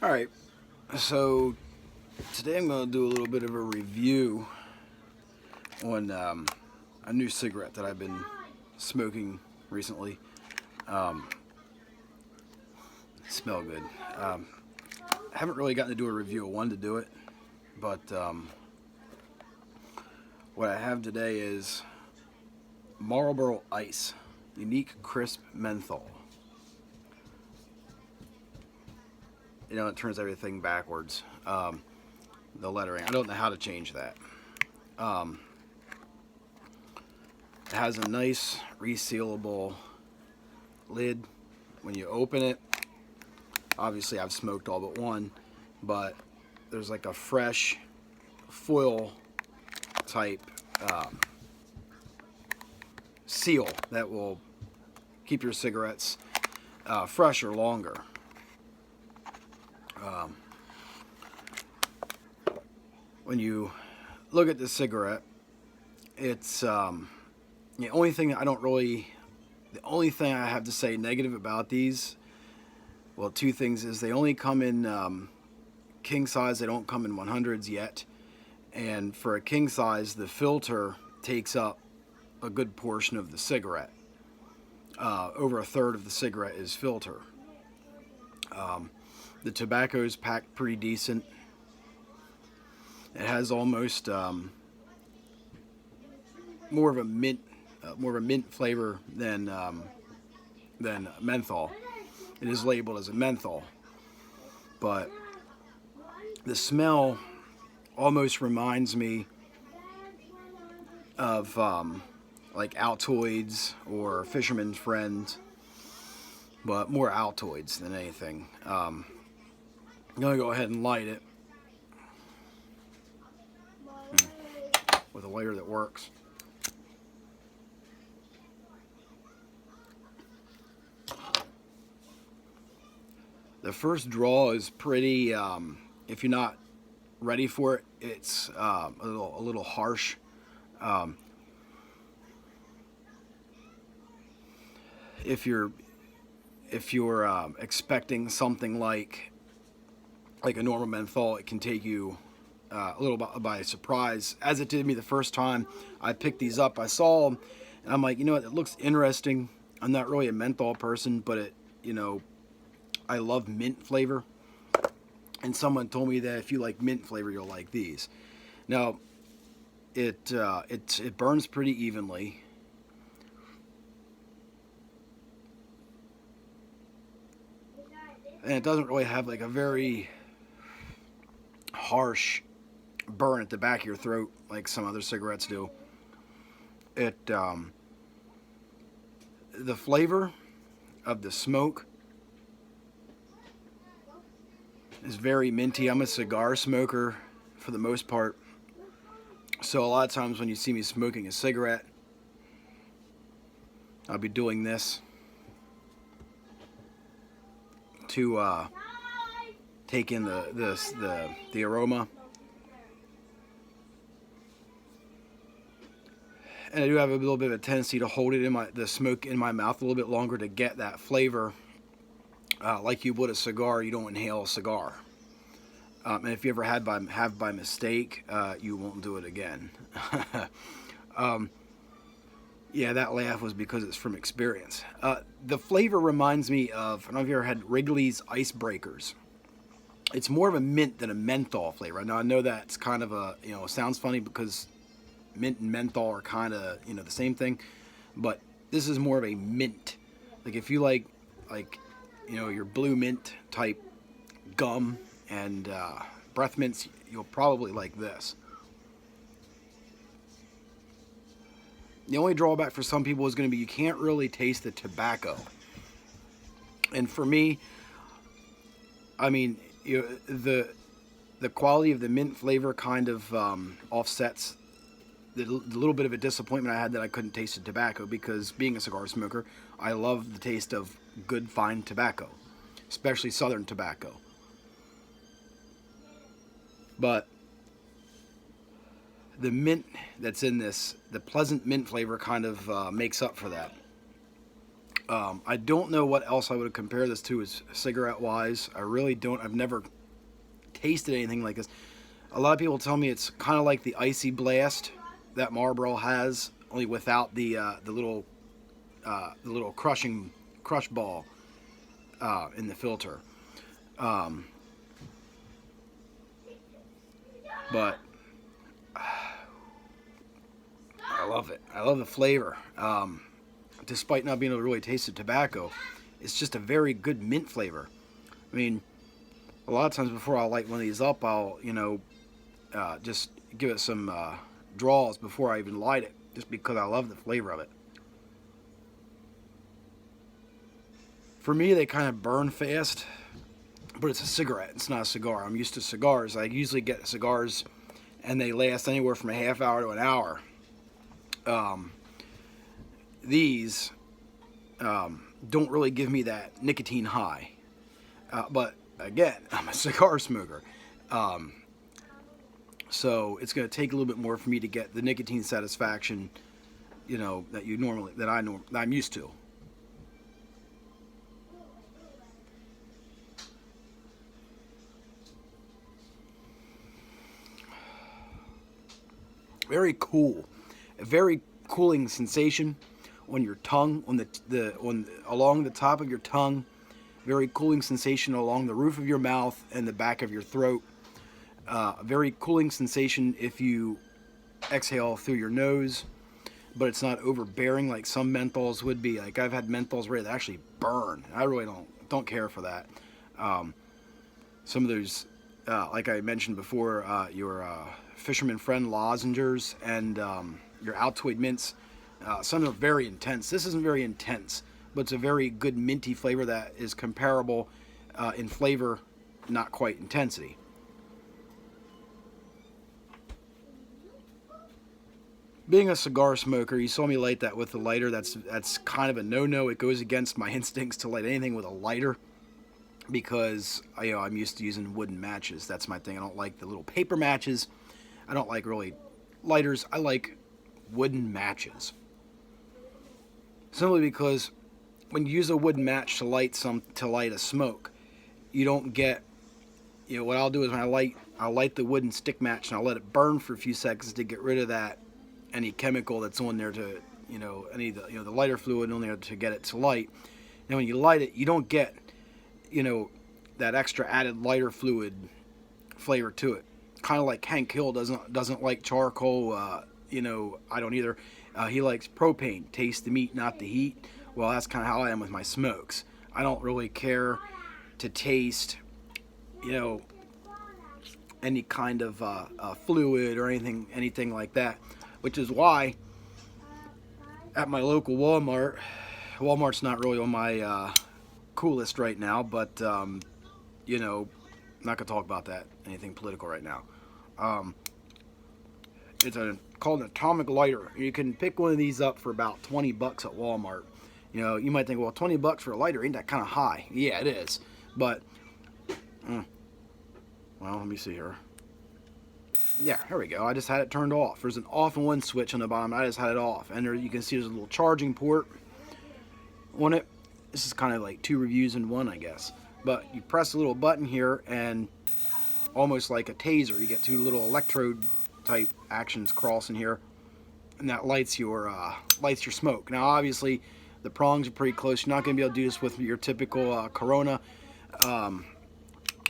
Alright, so today I'm going to do a little bit of a review on a new cigarette that I've been smoking recently. Smell good. I haven't really gotten to do a review. I wanted to do it, but what I have today is Marlboro Ice, Unique Crisp Menthol. You know, it turns everything backwards. The lettering, I don't know how to change that. It has a nice resealable lid. When you open it, obviously I've smoked all but one, but there's like a fresh foil type seal that will keep your cigarettes fresher longer. When you look at the cigarette, it's the only thing I have to say negative about these, well, two things, is they only come in king size. They don't come in 100s yet, and for a king size, the filter takes up a good portion of the cigarette. Over a third of the cigarette is filter. The tobacco is packed pretty decent. It has almost more of a mint flavor than menthol. It is labeled as a menthol, but the smell almost reminds me of like Altoids or Fisherman's Friend, but more Altoids than anything. I'm gonna go ahead and light it with a lighter that works. The first draw is pretty, if you're not ready for it, it's a little harsh. If you're expecting something like a normal menthol, it can take you a little by surprise, as it did me the first time I picked these up. I saw them, and I'm like, you know what, it looks interesting. I'm not really a menthol person, but I love mint flavor, and someone told me that if you like mint flavor, you'll like these. Now, it burns pretty evenly. And it doesn't really have like a very harsh burn at the back of your throat like some other cigarettes do. The flavor of the smoke is very minty. I'm a cigar smoker for the most part, so a lot of times when you see me smoking a cigarette, I'll be doing this to take in the aroma. And I do have a little bit of a tendency to hold it the smoke in my mouth a little bit longer to get that flavor. Like you would a cigar, you don't inhale a cigar. And if you ever have by mistake, you won't do it again. Yeah, that laugh was because it's from experience. The flavor reminds me of, I don't know if you ever had Wrigleys Ice Breakers. It's more of a mint than a menthol flavor. Now, I know that's kind of a, it sounds funny because mint and menthol are kind of, the same thing. But this is more of a mint. Like if you like your blue mint type gum and breath mints, you'll probably like this. The only drawback for some people is going to be you can't really taste the tobacco. And for me, I mean, the quality of the mint flavor kind of offsets the little bit of a disappointment I had that I couldn't taste the tobacco, because being a cigar smoker, I love the taste of good fine tobacco, especially southern tobacco. But the mint that's in this, the pleasant mint flavor kind of makes up for that. I don't know what else I would compare this to as cigarette wise. I really don't. I've never tasted anything like this. A lot of people tell me it's kind of like the Icy Blast that Marlboro has, only without the little crush ball in the filter. But I love it. I love the flavor. Despite not being able to really taste the tobacco, it's just a very good mint flavor. I mean, a lot of times before I light one of these up, I'll, just give it some draws before I even light it, just because I love the flavor of it. For me, they kind of burn fast, but it's a cigarette. It's not a cigar. I'm used to cigars. I usually get cigars, and they last anywhere from a half hour to an hour. These don't really give me that nicotine high. But again, I'm a cigar smoker. So it's going to take a little bit more for me to get the nicotine satisfaction, that I'm used to. Very cool, a very cooling sensation on your tongue, along the top of your tongue. Very cooling sensation along the roof of your mouth and the back of your throat. Very cooling sensation if you exhale through your nose, but it's not overbearing like some menthols would be. Like I've had menthols where they actually burn. I really don't care for that. Some of those, like I mentioned before, your Fisherman Friend lozengers and your Altoid mints, some are very intense. This isn't very intense, but it's a very good minty flavor that is comparable in flavor, not quite intensity. Being a cigar smoker, you saw me light that with the lighter. That's kind of a no-no. It goes against my instincts to light anything with a lighter because I'm used to using wooden matches. That's my thing. I don't like the little paper matches. I don't like really lighters. I like wooden matches. Simply because when you use a wooden match to light a smoke, you don't get, what I'll do is when I'll light the wooden stick match and I'll let it burn for a few seconds to get rid of any chemical that's on there to, the lighter fluid on there to get it to light. And when you light it, you don't get, that extra added lighter fluid flavor to it. Kind of like Hank Hill doesn't like charcoal. I don't either. He likes propane. Taste the meat, not the heat. Well, that's kind of how I am with my smokes. I don't really care to taste, any kind of fluid or anything like that. Which is why at my local Walmart's not really on my coolest right now, but not gonna talk about that, anything political right now. It's called an atomic lighter. You can pick one of these up for about $20 at Walmart. You might think, well, $20 for a lighter, ain't that kind of high? Yeah, it is. But, well, let me see here. Yeah, here we go. I just had it turned off. There's an off and on switch on the bottom. I just had it off. And there you can see there's a little charging port on it. This is kind of like two reviews in one, I guess. But you press a little button here and almost like a taser, you get two little electrode type actions crossing here. And that lights your smoke. Now, obviously, the prongs are pretty close. You're not going to be able to do this with your typical Corona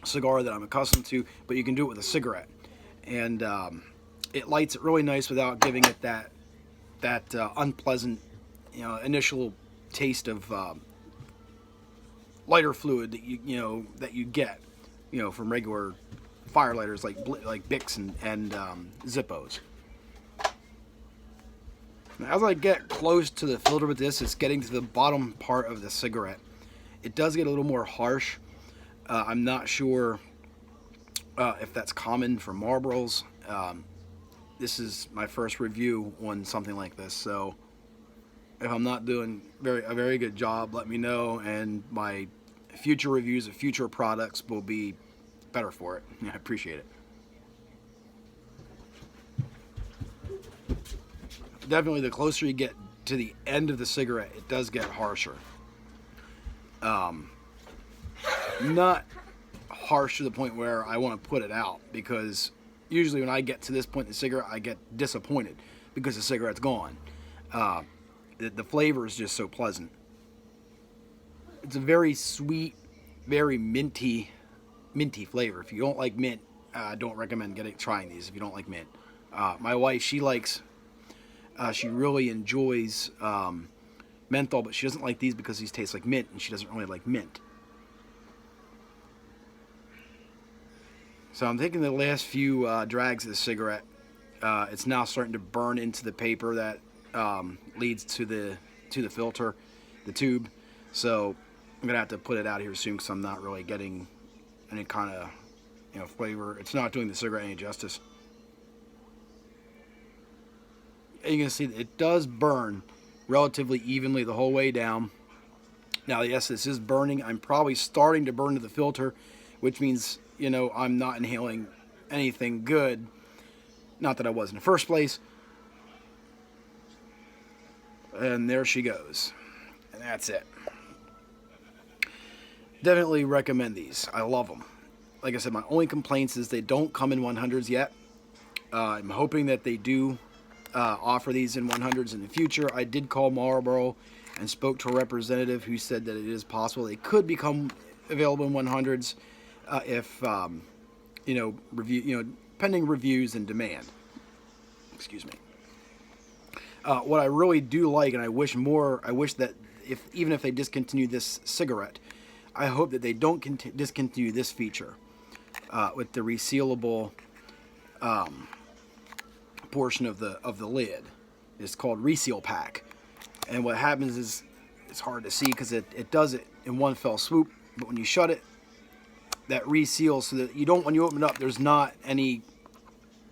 cigar that I'm accustomed to. But you can do it with a cigarette. And it lights it really nice without giving it that unpleasant, initial taste of lighter fluid that you get, from regular fire lighters like Bics and Zippos. Now, as I get close to the filter with this, it's getting to the bottom part of the cigarette. It does get a little more harsh. I'm not sure if that's common for Marlboros. This is my first review on something like this, so if I'm not doing a very good job, let me know, and my future reviews of future products will be better for it. I appreciate it. Definitely, the closer you get to the end of the cigarette, it does get harsher. Not harsh to the point where I want to put it out, because usually when I get to this point in the cigarette, I get disappointed because the cigarette's gone. The flavor is just so pleasant. It's a very sweet, very minty flavor. If you don't like mint, I don't recommend trying these if you don't like mint. My wife, she really enjoys menthol, but she doesn't like these because these taste like mint, and she doesn't really like mint. So I'm taking the last few drags of the cigarette. It's now starting to burn into the paper that leads to the filter, the tube. So I'm gonna have to put it out here soon because I'm not really getting any kind of flavor. It's not doing the cigarette any justice. And you can see that it does burn relatively evenly the whole way down. Now, yes, this is burning. I'm probably starting to burn to the filter, which means I'm not inhaling anything good. Not that I was in the first place. And there she goes. And that's it. Definitely recommend these. I love them. Like I said, my only complaints is they don't come in 100s yet. I'm hoping that they do offer these in 100s in the future. I did call Marlboro and spoke to a representative who said that it is possible they could become available in 100s if pending reviews and demand. Excuse me. What I really do like, and I wish that even if they discontinue this cigarette, I hope that they don't discontinue this feature with the resealable portion of the lid. It's called reseal pack, and what happens is it's hard to see because it does it in one fell swoop, but when you shut it, that reseals so that when you open it up, there's not any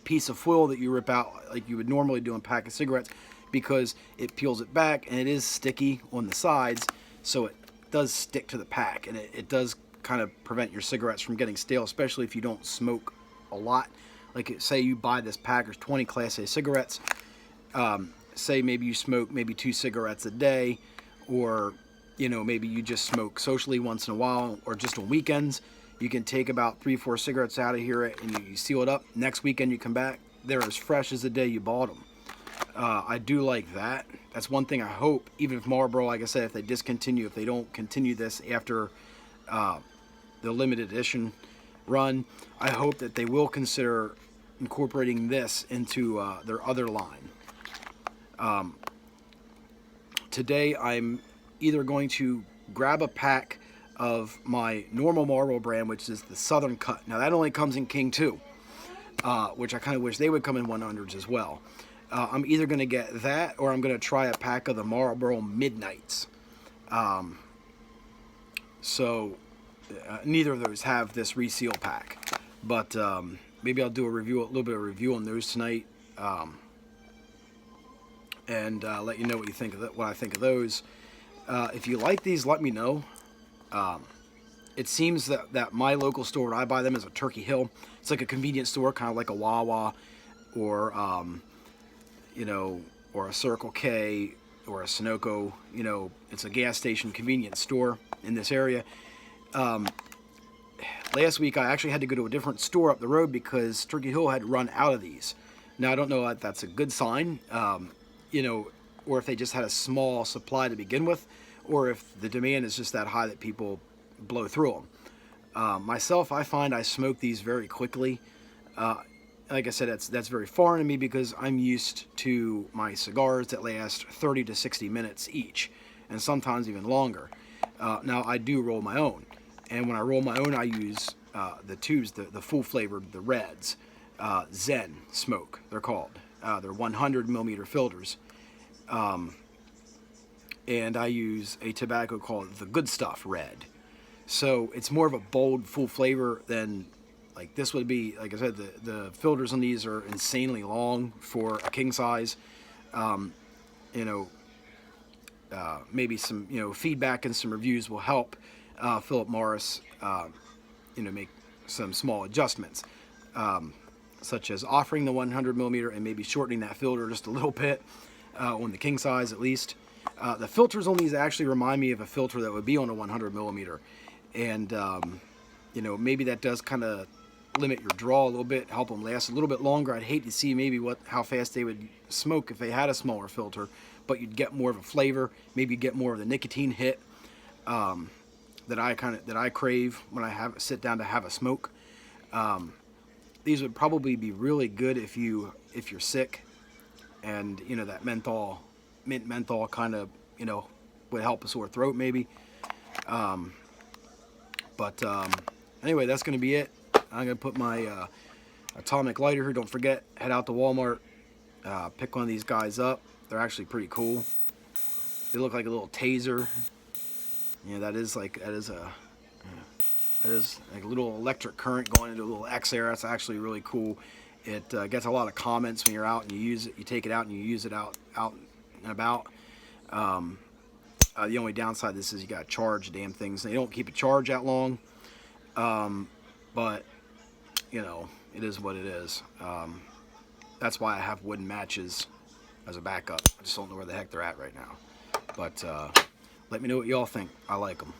piece of foil that you rip out like you would normally do in a pack of cigarettes, because it peels it back, and it is sticky on the sides, so it does stick to the pack, and it does kind of prevent your cigarettes from getting stale, especially if you don't smoke a lot. Like, say you buy this pack, there's 20 Class A cigarettes. Say maybe you smoke maybe 2 cigarettes a day, or maybe you just smoke socially once in a while, or just on weekends. You can take about 3-4 cigarettes out of here and you seal it up. Next weekend you come back, they're as fresh as the day you bought them. I do like that. That's one thing I hope, even if Marlboro, like I said, if they don't continue this after the limited edition run, I hope that they will consider incorporating this into their other line. Today I'm either going to grab a pack of my normal Marlboro brand, which is the Southern Cut. Now that only comes in King 2, which I kind of wish they would come in 100s as well. I'm either going to get that, or I'm going to try a pack of the Marlboro Midnights. Neither of those have this reseal pack, but maybe I'll do a little bit of review on those tonight, and let you know what I think of those. If you like these, let me know. It seems that my local store where I buy them is a Turkey Hill. It's like a convenience store, kind of like a Wawa, or or a Circle K, or a Sunoco. It's a gas station convenience store in this area. Last week I actually had to go to a different store up the road because Turkey Hill had run out of these. Now I don't know if that's a good sign, or if they just had a small supply to begin with, or if the demand is just that high that people blow through them. Myself, I find I smoke these very quickly. Like I said, that's very foreign to me because I'm used to my cigars that last 30 to 60 minutes each, and sometimes even longer. Now, I do roll my own, and when I roll my own, I use the tubes, the full-flavored, the Reds, Zen Smoke, they're called. They're 100 millimeter filters. And I use a tobacco called the Good Stuff Red. So it's more of a bold, full flavor than, like this would be. Like I said, the filters on these are insanely long for a king size. Maybe some feedback and some reviews will help Philip Morris make some small adjustments, such as offering the 100 millimeter and maybe shortening that filter just a little bit on the king size at least. The filters on these actually remind me of a filter that would be on a 100 millimeter, and you know, maybe that does kind of limit your draw a little bit, help them last a little bit longer. I'd hate to see maybe how fast they would smoke if they had a smaller filter, but you'd get more of a flavor. Maybe get more of the nicotine hit that I crave when I sit down to have a smoke. These would probably be really good if you're sick, and you know that mint menthol kind of, you know, would help a sore throat maybe. Anyway, that's going to be it. I'm going to put my atomic lighter here. Don't forget, head out to Walmart, pick one of these guys up. They're actually pretty cool. They look like a little taser. You know, that is like a little electric current going into a little X there. That's actually really cool. It gets a lot of comments when you're out and you use it. You take it out and you use it out and about. The only downside of this is you got to charge damn things. They don't keep it charged that long. But you know, it is what it is. That's why I have wooden matches as a backup. I just don't know where the heck they're at right now. But let me know what y'all think. I like them.